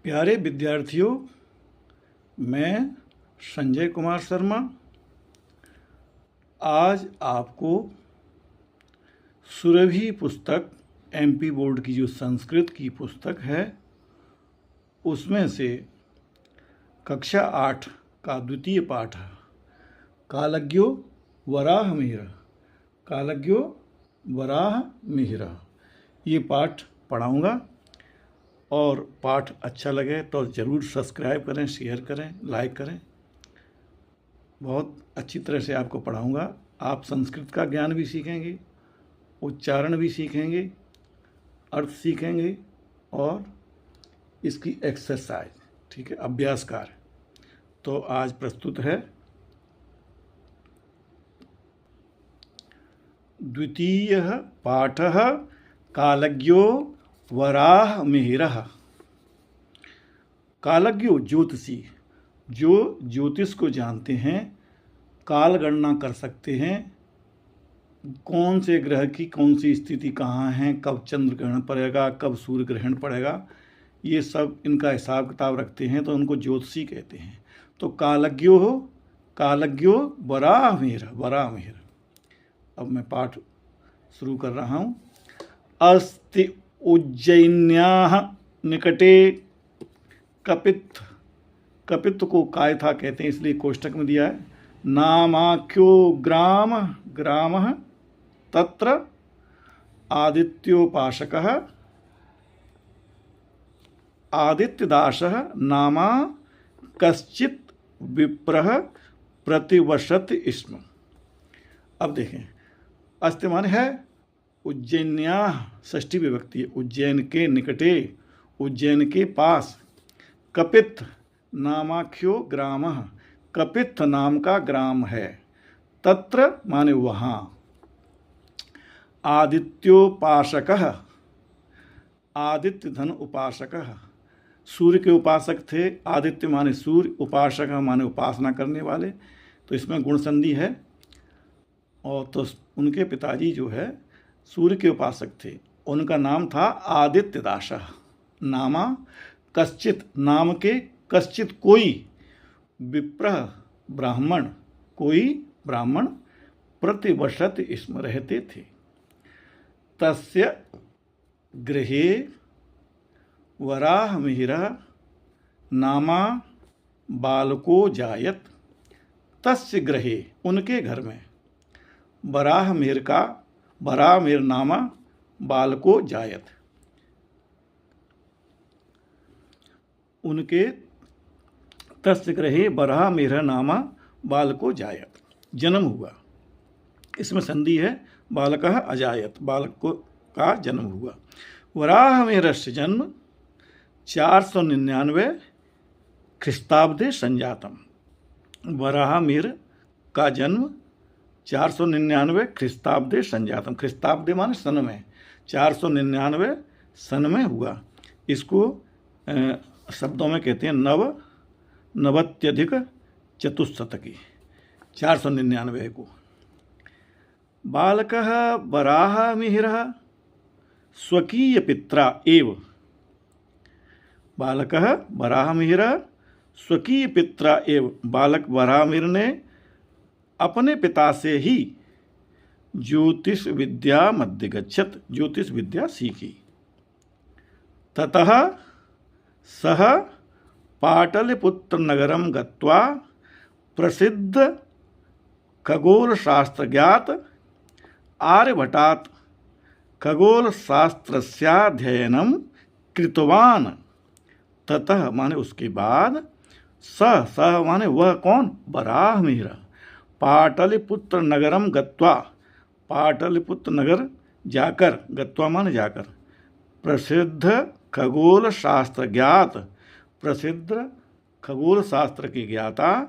प्यारे विद्यार्थियों, मैं संजय कुमार शर्मा आज आपको सुरभि पुस्तक एमपी बोर्ड की जो संस्कृत की पुस्तक है उसमें से कक्षा 8 का द्वितीय पाठ है कालज्ञो वराहमिहिरः। कालज्ञो वराहमिहिरः ये पाठ पढ़ाऊँगा और पाठ अच्छा लगे तो ज़रूर सब्सक्राइब करें, शेयर करें, लाइक करें। बहुत अच्छी तरह से आपको पढ़ाऊँगा। आप संस्कृत का ज्ञान भी सीखेंगे, उच्चारण भी सीखेंगे, अर्थ सीखेंगे और इसकी एक्सरसाइज, ठीक है, अभ्यास कार्य। तो आज प्रस्तुत है द्वितीयः पाठः कालज्ञो वराहमिहिरः। कालज्ञो ज्योतिषी, जो ज्योतिष को जानते हैं, काल गणना कर सकते हैं, कौन से ग्रह की कौन सी स्थिति कहाँ है, कब चंद्र ग्रहण पड़ेगा, कब सूर्य ग्रहण पड़ेगा, ये सब इनका हिसाब किताब रखते हैं, तो उनको ज्योतिषी कहते हैं। तो कालज्ञो वराहमिहिरः, वराहमिहिरः। अब मैं पाठ शुरू कर रहा हूँ। अस्ति उज्जैन्याः निकटे कपित्थ, कपित्थ को कायथा कहते हैं इसलिए कोष्टक में दिया है। नामाख्यो ग्रामः तत्र आदित्योपासकः आदित्यदासः नामा कश्चित् विप्रः प्रतिवसत स्म। अब देखें, अस्ति माने है उज्जैन्याः, षष्ठी विभक्ति है, उज्जैन के निकटे, उज्जैन के पास, कपित्थ नामाख्यो ग्रामः, कपित्थ नाम का ग्राम है, तत्र माने वहाँ, आदित्योपासकः, आदित्य धन उपासकः, सूर्य के उपासक थे। आदित्य माने सूर्य, उपासक माने उपासना करने वाले, तो इसमें गुण संधि है। और तो उनके पिताजी जो है सूर्य के उपासक थे, उनका नाम था आदित्यदासः। नामा कश्चित, नाम के, कश्चित कोई, विप्रः ब्राह्मण, कोई ब्राह्मण, प्रतिवसत इसमें रहते थे। तस्य गृहे वराहमिहिरः नामा बालको जायत। तस्य गृहे, उनके घर में, वराहमिहिर नामा बालको जायत, उनके तस्य गृहे वराहमिहिर नामा बालको जायत, जन्म हुआ। इसमें संधि है, बालकः अजायत, बालक का जन्म हुआ। वराहमिहिरस्य जन्म 499 ख्रीस्ताब्दे संजातम। वराहमिहिर का जन्म 499 ख्रीस्ताब्दे संजातम, ख्रीस्ताब्दे माने सन में, 499 सन में हुआ। इसको शब्दों में कहते हैं नवत्यधिक चतुस्शतकी, 499 को। बालकः वराहमिहिरः स्वकीय पित्रा एव, बालकः वराहमिहिरः स्वकीय पित्रा एव, बालक वराहमिहिर ने अपने पिता से ही ज्योतिष विद्या मध्यगच्छत, ज्योतिष विद्या सीखी। ततः सः पाटलिपुत्र नगरम गत्वा प्रसिद्ध खगोलशास्त्र ज्ञात आर्यभटात् खगोलशास्त्रस्याध्ययनं कृतवान्। ततः माने उसके बाद, सह माने वह कौन, वराहमिहिरः, पाटलिपुत्र नगरम गत्वा, पाटलिपुत्र नगर जाकर, गत्वा माने जाकर, प्रसिद्ध खगोल शास्त्र ज्ञात, प्रसिद्ध खगोल शास्त्र के ज्ञाता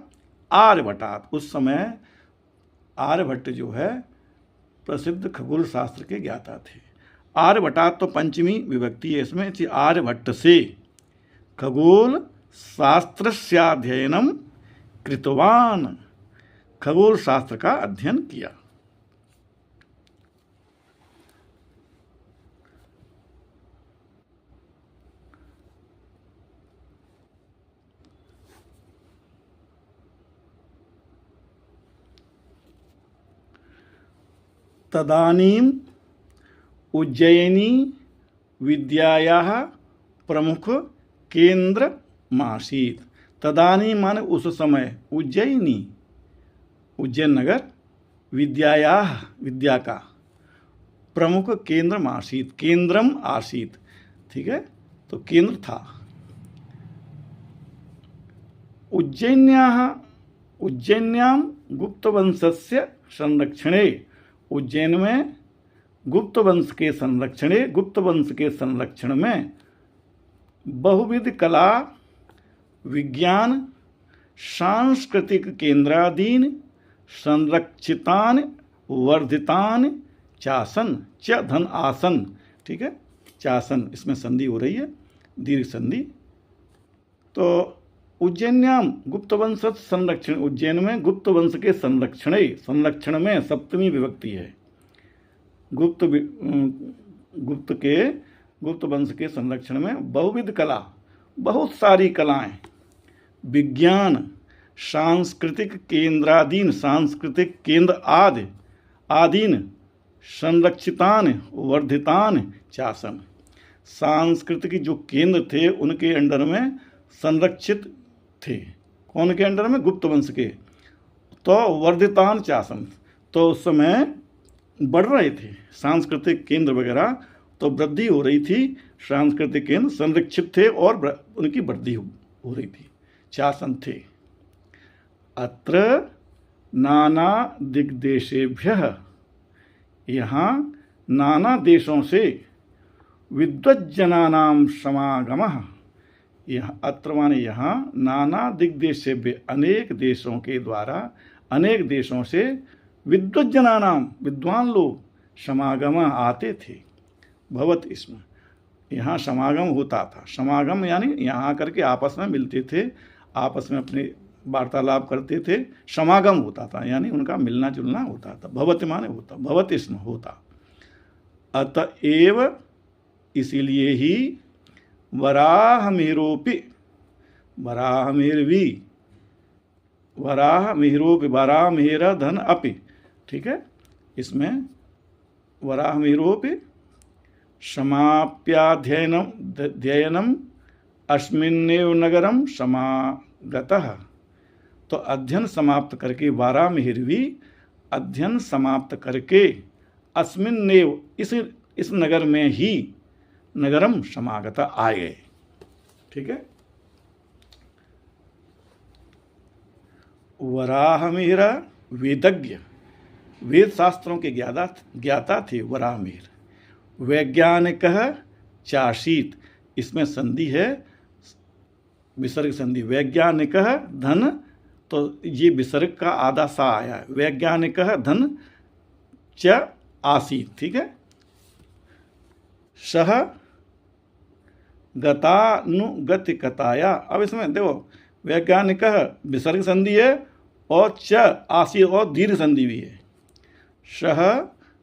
आर्यभटात्, उस समय आर्यभट्ट जो है प्रसिद्ध खगोल शास्त्र के ज्ञाता थे। आर्यभटात् तो पंचमी विभक्ति है इसमें, आर्यभट्ट से खगोल शास्त्रस्याध्ययनं कृतवान्, खगोल शास्त्र का अध्ययन किया। तदानीम उज्जयिनी विद्यायाः प्रमुख केंद्र मासीत। तदानीम माने उस समय, उज्जयिनी उज्जैन नगर, विद्यायाः विद्या का, प्रमुख केंद्र आसीत, केंद्रम आसीत, ठीक है, तो केंद्र था। उज्जैन्याम गुप्त वंशस्य संरक्षणे, उज्जैन में गुप्त वंश के संरक्षण में बहुविध कला विज्ञान सांस्कृतिक केंद्रादीन संरक्षितान वर्धितान चासन, च धन आसन, ठीक है, चासन, इसमें संधि हो रही है, दीर्घ संधि। तो उज्जैन्याम गुप्त वंश संरक्षण, उज्जैन में गुप्त वंश के संरक्षण में सप्तमी विभक्ति है। गुप्त वंश के संरक्षण में बहुविध कला, बहुत सारी कलाएं, विज्ञान सांस्कृतिक केंद्रादीन, सांस्कृतिक केंद्र आदीन संरक्षितान वर्धितान चासन, सांस्कृतिक जो केंद्र थे उनके अंडर में संरक्षित थे। कौन के अंडर में? गुप्त वंश के। तो वर्धितान चासन, तो उस समय बढ़ रहे थे सांस्कृतिक केंद्र वगैरह, तो वृद्धि हो रही थी, सांस्कृतिक केंद्र संरक्षित थे और उनकी वृद्धि हो रही थी, चासन थे। अत्र नाना दिग्देशेभ्यः, यहाँ नाना देशों से विद्वज्जनानां समागमः, यहाँ अत्र माने यहाँ, नाना दिग्देशेभ्य अनेक देशों के द्वारा, अनेक देशों से विद्वज्जनानां विद्वान लोग समागम आते थे। भवत इसमें यहाँ समागम होता था, समागम यानी यहाँ आकर के आपस में मिलते थे, आपस में अपने वार्तालाप करते थे, समागम होता था यानी उनका मिलना जुलना होता था। भवत माने होता, भवत इसमें होता। अतएव इसीलिए ही वराहमिहिरोपि, वराहमिहिर्वी, वराहमिहिरोपि, वराहमिहिर धन अपि, ठीक है, इसमें वराहमिहिरोपि समाप्याध्ययनम अस्मिन्नेव नगरम समागतः, तो अध्ययन समाप्त करके, वराहमिहिर्वी अध्ययन समाप्त करके, अस्मिन्नेव इस नगर में ही, नगरम समागत आए गए, ठीक है। वराहमिहिर वेदज्ञ, वेद शास्त्रों के ज्ञाता थे वराहमिहिर। वैज्ञानिकः चासीत, इसमें संधि है, विसर्ग संधि। वैज्ञानिकः धन, तो ये विसर्ग का आधा सा आया है। वैज्ञानिकः धन च आसीत, ठीक है। सह गतानुगतिकताया, अब इसमें देखो वैज्ञानिक विसर्ग संधि है और च आसीत और दीर्घ संधि भी है। सह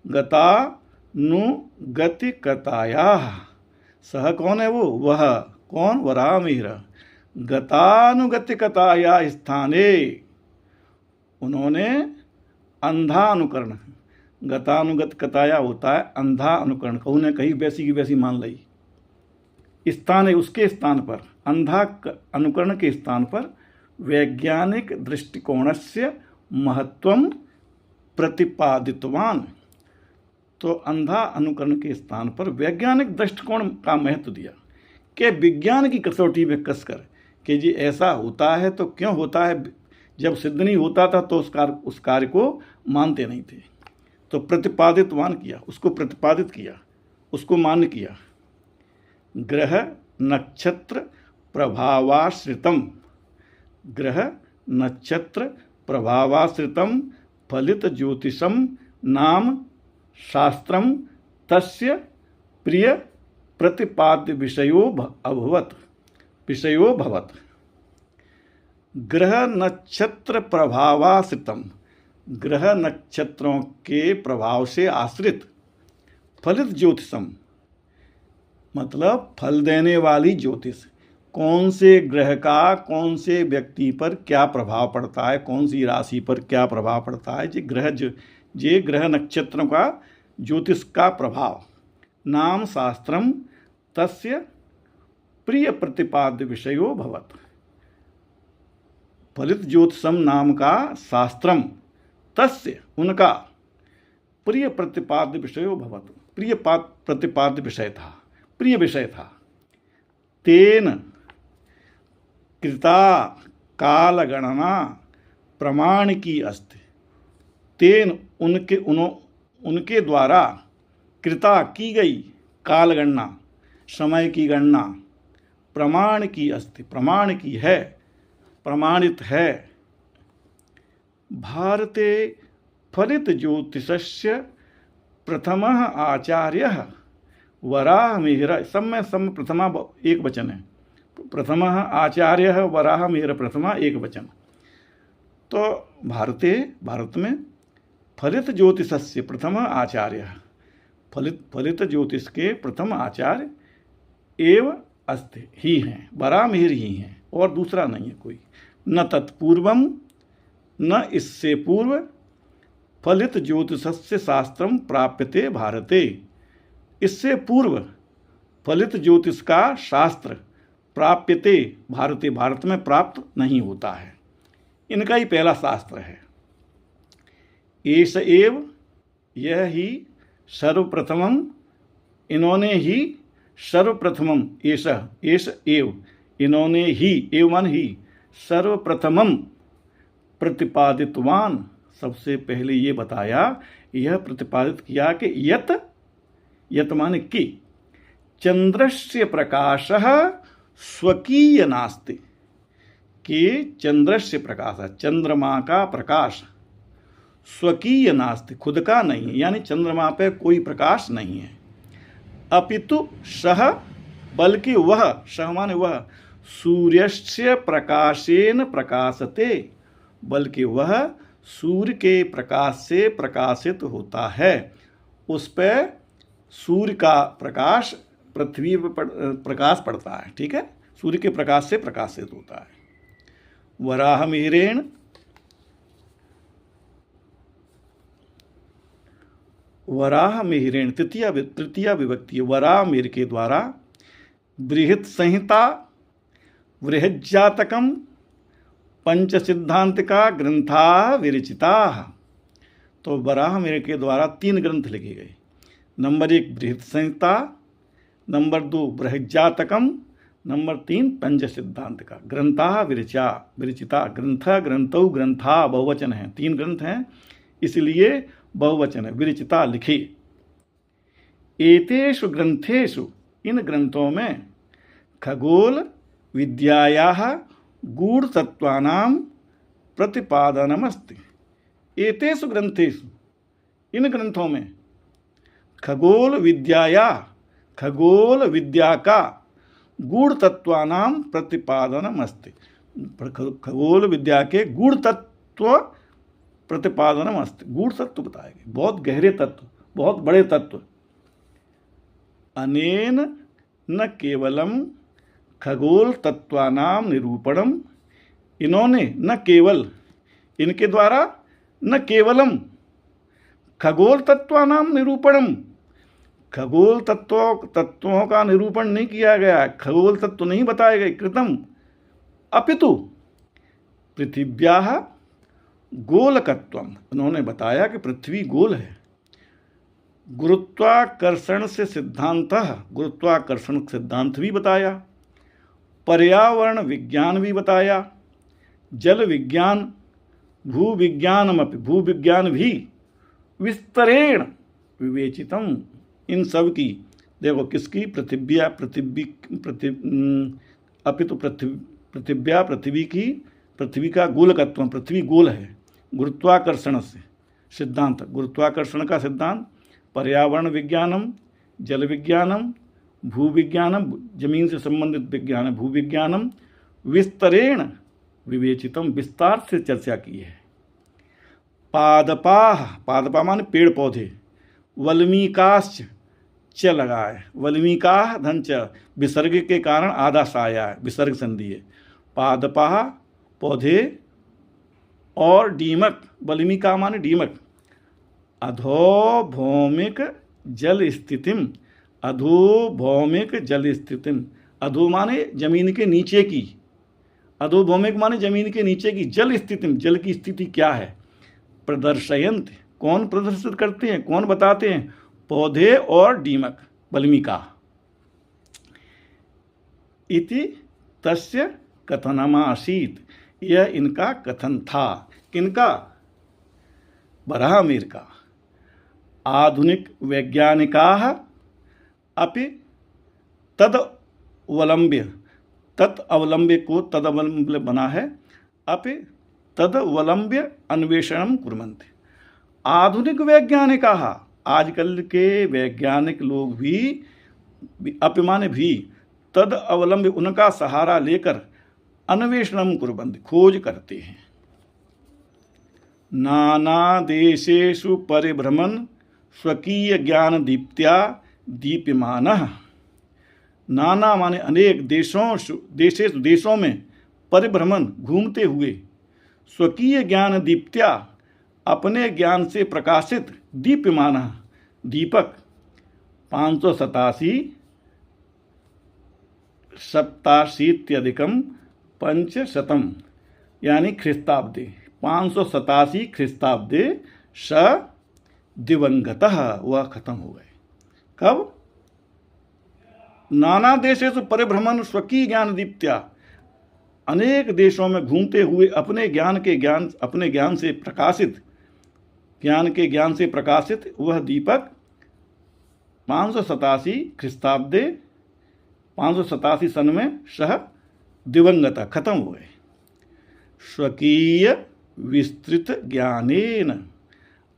गतानुगतिकताया, सह कौन है वो? वह कौन? वराहमिहिर। गतानुगतिकताया स्थाने, उन्होंने अंधा अनुकरण, गतानुगतिकताया होता है अंधा अनुकरण, कहूँ ने कहीं वैसी की वैसी मान ली, स्थान है उसके स्थान पर, अंधा अनुकरण के स्थान पर वैज्ञानिक दृष्टिकोणस्य महत्वम प्रतिपादितवान, तो अंधा अनुकरण के स्थान पर वैज्ञानिक दृष्टिकोण का महत्व दिया, कि विज्ञान की कसौटी में कसकर कि जी ऐसा होता है तो क्यों होता है, जब सिद्ध नहीं होता था तो उस कार्य को मानते नहीं थे, तो प्रतिपादितवान किया, उसको प्रतिपादित किया, उसको मान्य किया। ग्रह नक्षत्र प्रभावाश्रितम, ग्रह नक्षत्र प्रभावाश्रितम फलित ज्योतिषम नाम शास्त्रम तस्य प्रिय प्रतिपाद्य विषयो भवत। ग्रह नक्षत्र प्रभावाश्रितम, ग्रह नक्षत्रों के प्रभाव से आश्रित, फलित ज्योतिषम मतलब फल देने वाली ज्योतिष, कौन से ग्रह का कौन से व्यक्ति पर क्या प्रभाव पड़ता है, कौन सी राशि पर क्या प्रभाव पड़ता है, जो ग्रह जे ग्रह नक्षत्रों का ज्योतिष का प्रभाव। नाम शास्त्रम तस्य प्रिय प्रतिपाद्य विषयो भवत। फलित ज्योतिषम नाम का शास्त्रम तस्य उनका प्रिय प्रतिपाद्य विषयो भवत, प्रिय प्रतिपाद्य विषय था, प्रिय विषय था। तेन कृता काल गणना प्रमाणिकी अस्ति। तेन उनके द्वारा कृता की गई काल गणना, समय की गणना, प्रमाण की अस्ति, प्रमाण की है, प्रमाणित है। भारते फलित ज्योतिषस्य प्रथमः आचार्यः वराहमिहिर। सब में प्रथमा एक वचन है, प्रथमः आचार्यः वराहमिहिर, प्रथमा एक वचन। तो भारत में फलित ज्योतिषस्य प्रथम आचार्य, फलित ज्योतिष के प्रथम आचार्य एव अस्ति ही हैं, वराहमिहिर ही हैं, और दूसरा नहीं है कोई। न तत्पूर्वम, न इससे पूर्व फलित ज्योतिषस्य शास्त्रम प्राप्यते भारते। इससे पूर्व फलित ज्योतिष का शास्त्र प्राप्यते भारते, भारत में प्राप्त नहीं होता है। इनका ही पहला शास्त्र है। एष एव, यह ही सर्वप्रथमम, इन्होंने ही सर्वप्रथमम, एष एव, इन्होंने ही, एव मान ही, सर्वप्रथमम प्रतिपादितवान, सबसे पहले ये बताया, यह प्रतिपादित किया कि यत माने कि चंद्रस्य प्रकाशः स्वकीय नास्ति, कि चंद्रस्य प्रकाश, चंद्रमा का प्रकाश, स्वकीय नास्ति, खुद का नहीं है, यानी चंद्रमा पे कोई प्रकाश नहीं है। अपितु सह, बल्कि वह, सह माने वह, सूर्यस्य प्रकाशेन प्रकाशते, बल्कि वह सूर्य के प्रकाश से प्रकाशित होता है। उस पर सूर्य का प्रकाश पृथ्वी पर प्रकाश पड़ता है, ठीक है, सूर्य के प्रकाश से प्रकाशित होता है। वराहमिहिरेण, वराहमिहिरेण तृतीया विभक्ति, वराहमिहिर के द्वारा बृहत् संहिता, बृहज्जातकम, पंच सिद्धांतिका ग्रंथा विरचिता। तो वराहमिहिर के द्वारा 3 ग्रंथ लिखे गए। नंबर 1 बृहत् संहिता, नंबर 2 बृहज्जातकम, नंबर 3 पंच सिद्धांतिका ग्रंथा विरचिता। ग्रंथौ ग्रंथा बहुवचन है, 3 ग्रंथ हैं इसलिए बहुवचन है। विरचिता लिखी। एतेषु ग्रंथेषु, इन ग्रंथों में खगोल विद्यायाः गूढ़तत्त्वानां प्रतिपादनमस्ति। एतेषु ग्रंथेषु, इन ग्रंथों में खगोल विद्या का गूढ़ तत्वानां प्रतिपादनमस्ति। खगोल विद्या के गूढ़ तत्व प्रतिपादनमस्ति, गूढ़ तत्व बताएंगे, बहुत गहरे तत्व, बहुत बड़े तत्व। अनेन न केवलम खगोल तत्वानां निरूपणम, इन्होंने न केवल, इनके द्वारा न केवलम खगोल तत्वानां निरूपणम, खगोल तत्वों का निरूपण नहीं किया गया, खगोल तत्व नहीं बताए गए, कृतम, अपितु पृथिव्याः गोलकत्वम, उन्होंने बताया कि पृथ्वी गोल है। गुरुत्वाकर्षण से सिद्धांत, गुरुत्वाकर्षण सिद्धांत भी बताया। पर्यावरण विज्ञान भी बताया। जल विज्ञान, भूविज्ञानमपि, भूविज्ञान भी विस्तरेण विवेचितम, इन सब की, देखो किसकी, अपितु पृथिव्या, पृथ्वी की, पृथ्वी का गोलकत्व, पृथ्वी गोल है। गुरुत्वाकर्षण से सिद्धांत, गुरुत्वाकर्षण का सिद्धांत। पर्यावरण विज्ञानम, जल विज्ञानम, भूविज्ञानम, जमीन से संबंधित विज्ञान है, भूविज्ञानम, विस्तरेण विवेचितम, विस्तार से चर्चा की है। पादपाः, पादपा माने पेड़ पौधे। वल्मीकाश्च, च लगा है, वल्मीकाः धन च, विसर्ग के कारण आधा सा आया है, विसर्ग संधि है। पादपाः पौधे, और डीमक, वल्मीका माने डीमक, अधोभौमिक जल स्थितिम, अधोभौमिक जल स्थितिम, अधो माने जमीन के नीचे की, अधोभौमिक माने जमीन के नीचे की, जल स्थितिम जल की स्थिति क्या है, प्रदर्शयंत कौन प्रदर्शित करते हैं, कौन बताते हैं, पौधे और दीमक बल्मिका। इति तस्य कथनमासीत, यह इनका कथन था, किनका, बराहमिर का। आधुनिक वैज्ञानिकाः अपि तदवलंब्य, तदवलंब्य को तदवलंब्य बना है, अपि तदवलंब्य अन्वेषणं कुर्वन्ति। आधुनिक वैज्ञानिकाः, आजकल के वैज्ञानिक लोग भी अपमाने भी तद अवलंब्य उनका सहारा लेकर अन्वेषणं कुर्वन्ति खोज करते हैं। नाना देशेषु परिभ्रमन् स्वकीय ज्ञान दीप्त्या दीप्यमानः, नाना माने अनेक देशों में परिभ्रमण घूमते हुए, स्वकीय ज्ञान दीप्त्या अपने ज्ञान से प्रकाशित, दीप्यमान दीपक 587 पंचशतम यानी ख्रिस्ताब्दे, 587 ख्रिस्ताब्दे स दिवंगतः, वह खत्म हो गए। कब, नाना देशेषु परिभ्रमण स्वकीय ज्ञान दीप्त्या, अनेक देशों में घूमते हुए अपने ज्ञान से प्रकाशित, ज्ञान के ज्ञान से प्रकाशित वह दीपक 587 ख्रिस्ताब्दे 587 सन में सह दिवंगत खत्म हुए। स्वकीय विस्तृत ज्ञानेन,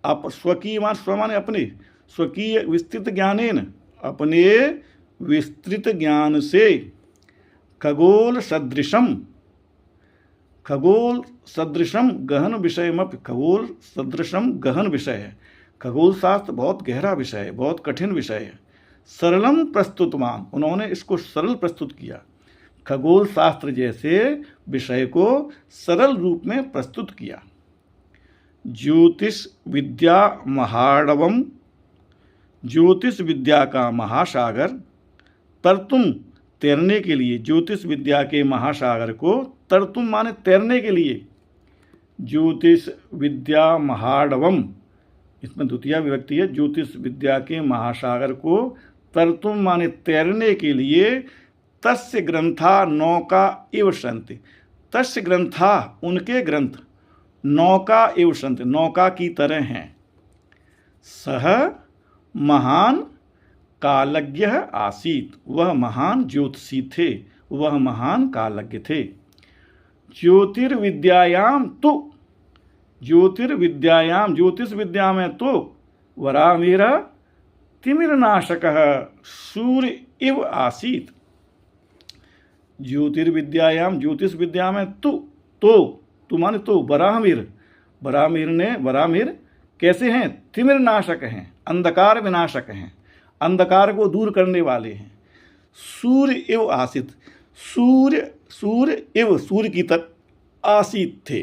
स्वकीय मान स्व माने अपने, स्वकीय विस्तृत ज्ञानेन अपने विस्तृत ज्ञान से, खगोल सदृशम गहन विषयमपि, खगोल सदृशम गहन विषय है, खगोल शास्त्र बहुत गहरा विषय है, बहुत कठिन विषय है। सरलम प्रस्तुतमान, उन्होंने इसको सरल प्रस्तुत किया, खगोल शास्त्र जैसे विषय को सरल रूप में प्रस्तुत किया। ज्योतिष विद्या महाड़वम, ज्योतिष विद्या का महासागर, तरतुम तैरने के लिए, ज्योतिष विद्या के महासागर को तरतुम माने तैरने के लिए, ज्योतिष विद्या महाड़वम, इसमें द्वितीय विभक्ति है, ज्योतिष विद्या के महासागर को तरतुम माने तैरने के लिए, तस्य ग्रंथा नौका इव सन्ति, तस्य ग्रंथा उनके ग्रंथ, नौका इव सन्ति नौका की तरह हैं। सह महान कालज्ञ आसीत, वह महान ज्योतिषी थे, वह महान कालज्ञ थे। ज्योतिर्विद्यायाम तो, ज्योतिर्विद्यायाम ज्योतिष विद्या में तो, वरामिर तिमिरनाशकः सूर्य इव आसीत। ज्योतिर्विद्यायाम ज्योतिष विद्या में तो माने तो, वरामिर कैसे हैं, तिमिरनाशक हैं, अंधकार विनाशक हैं, अंधकार को दूर करने वाले हैं। सूर्य इव आसित, सूर्य इव सूर्य की तरह आसित थे,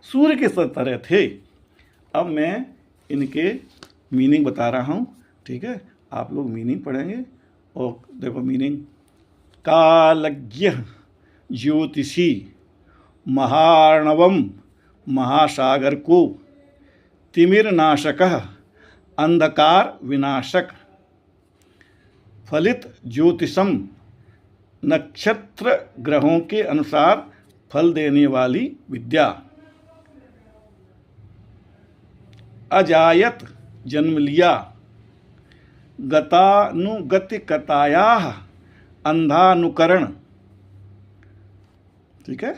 सूर्य के तरह थे। अब मैं इनके मीनिंग बता रहा हूँ, ठीक है, आप लोग मीनिंग पढ़ेंगे और देखो मीनिंग। कालज्ञ ज्योतिषी, महार्णवम महासागर को, तिमिरनाशकः अंधकार विनाशक, फलित ज्योतिषम नक्षत्र ग्रहों के अनुसार फल देने वाली विद्या, अजायत जन्म लिया, गतानुगतिकतायाः अंधानुकरण, ठीक है,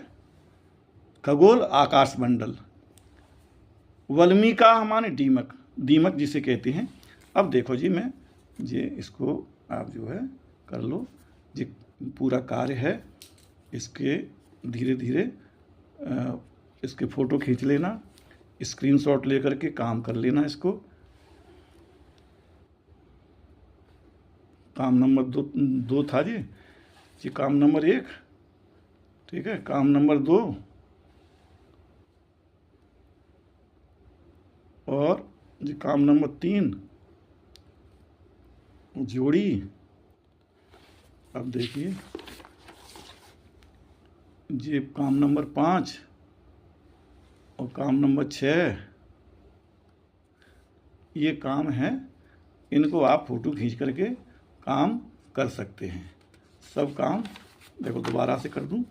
खगोल आकाशमंडल, वल्मीका माने दीमक, दीमक जिसे कहते हैं। अब देखो जी, मैं ये इसको आप जो है कर लो, ये पूरा कार्य है, इसके धीरे धीरे इसके फ़ोटो खींच लेना, स्क्रीनशॉट लेकर के काम कर लेना। इसको काम नंबर दो था जी, ये काम नंबर 1, ठीक है, काम नंबर 2 और जी काम नंबर 3 जोड़ी। अब देखिए जी काम नंबर 5 और काम नंबर 6 ये काम है, इनको आप फोटो खींच करके काम कर सकते हैं। सब काम देखो दोबारा से कर दूं।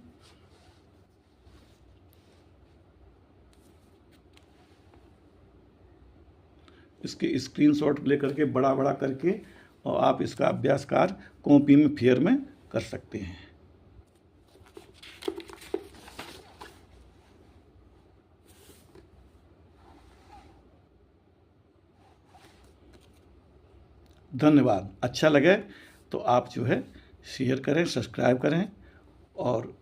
इसके स्क्रीनशॉट लेकर के बड़ा बड़ा करके और आप इसका अभ्यास कार्य कॉपी में फेयर में कर सकते हैं। धन्यवाद। अच्छा लगे तो आप जो है शेयर करें, सब्सक्राइब करें और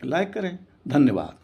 लाइक करें। धन्यवाद।